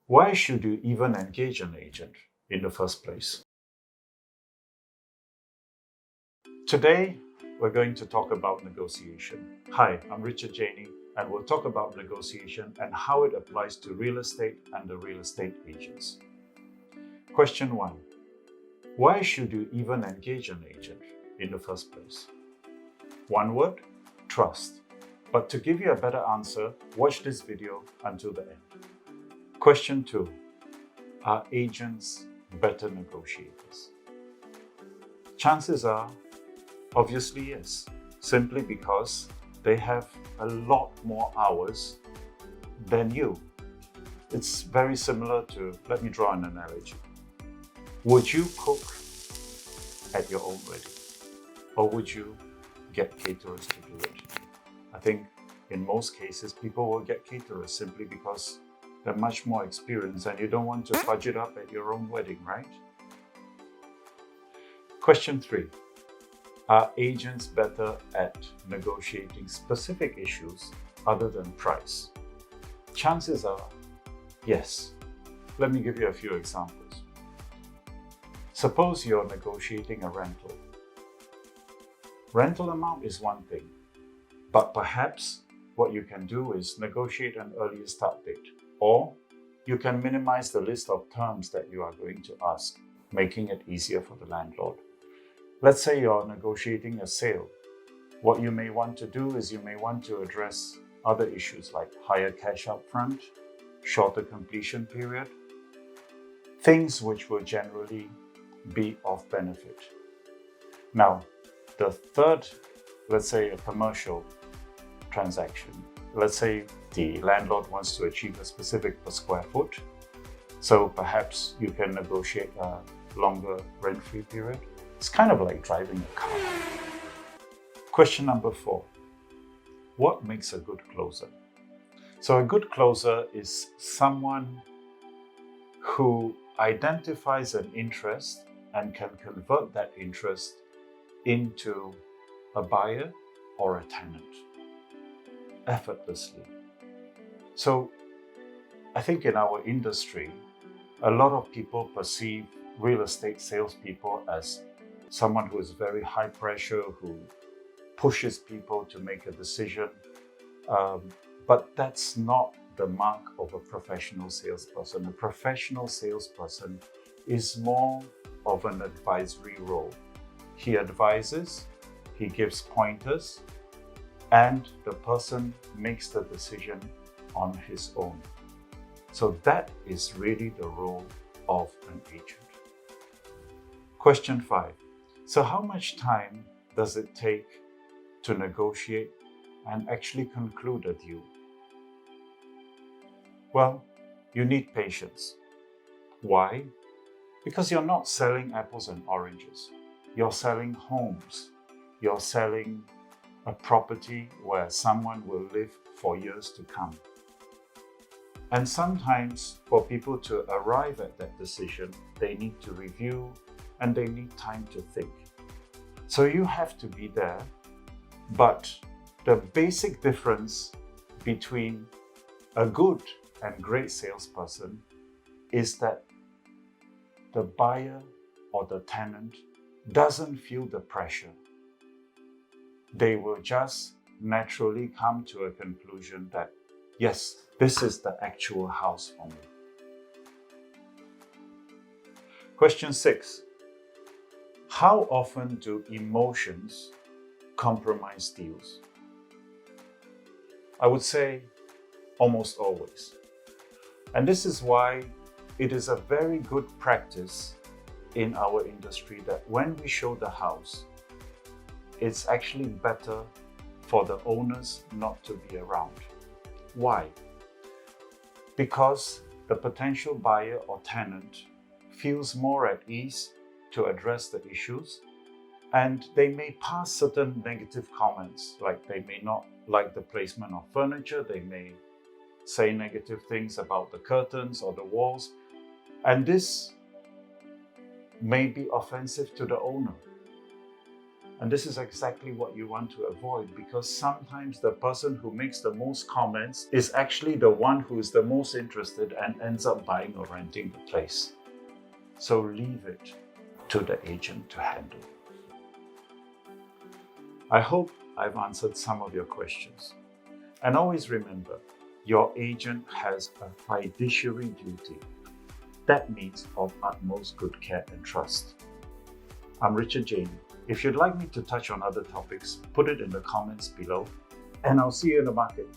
Why should you even engage an agent in the first place? Today, we're going to talk about negotiation. Hi, I'm Richard Jany, and we'll talk about negotiation and how it applies to real estate and the real estate agents. Question 1. Why should you even engage an agent in the first place? One word, trust. But to give you a better answer, watch this video until the end. Question 2. Are agents better negotiators? Chances are, obviously yes, simply because they have a lot more hours than you. It's very similar to, let me draw an analogy. Would you cook at your own wedding? Or would you get caterers to do it? I think in most cases, people will get caterers simply because they're much more experienced and you don't want to fudge it up at your own wedding, right? Question 3. Are agents better at negotiating specific issues other than price? Chances are, yes. Let me give you a few examples. Suppose you're negotiating a rental. Rental amount is one thing, but perhaps what you can do is negotiate an earlier start date, or you can minimize the list of terms that you are going to ask, making it easier for the landlord. Let's say you're negotiating a sale. What you may want to do is you may want to address other issues like higher cash upfront, shorter completion period, things which will generally be of benefit. Now, the third, let's say a commercial transaction. Let's say the landlord wants to achieve a specific per square foot. So perhaps you can negotiate a longer rent-free period. It's kind of like driving a car. Question number 4. What makes a good closer? So a good closer is someone who identifies an interest and can convert that interest into a buyer or a tenant effortlessly. So I think in our industry, a lot of people perceive real estate salespeople as someone who is very high pressure, who pushes people to make a decision. But that's not the mark of a professional salesperson. A professional salesperson is more of an advisory role. He advises, he gives pointers, and the person makes the decision on his own. So that is really the role of an agent. Question 5. So how much time does it take to negotiate and actually conclude a deal? Well, you need patience. Why? Because you're not selling apples and oranges. You're selling homes. You're selling a property where someone will live for years to come. And sometimes for people to arrive at that decision, they need to review and they need time to think. So you have to be there, but the basic difference between a good and great salesperson is that the buyer or the tenant doesn't feel the pressure. They will just naturally come to a conclusion that, yes, this is the actual house for me. Question 6. How often do emotions compromise deals? I would say almost always. And this is why it is a very good practice in our industry that when we show the house, it's actually better for the owners not to be around. Why? Because the potential buyer or tenant feels more at ease to address the issues, and they may pass certain negative comments, like they may not like the placement of furniture, they may say negative things about the curtains or the walls, and this may be offensive to the owner. And this is exactly what you want to avoid, because sometimes the person who makes the most comments is actually the one who is the most interested and ends up buying or renting the place. So leave it to the agent to handle. I hope I've answered some of your questions. And always remember, your agent has a fiduciary duty. That means of utmost good care and trust. I'm Richard Jany. If you'd like me to touch on other topics, put it in the comments below, and I'll see you in the market.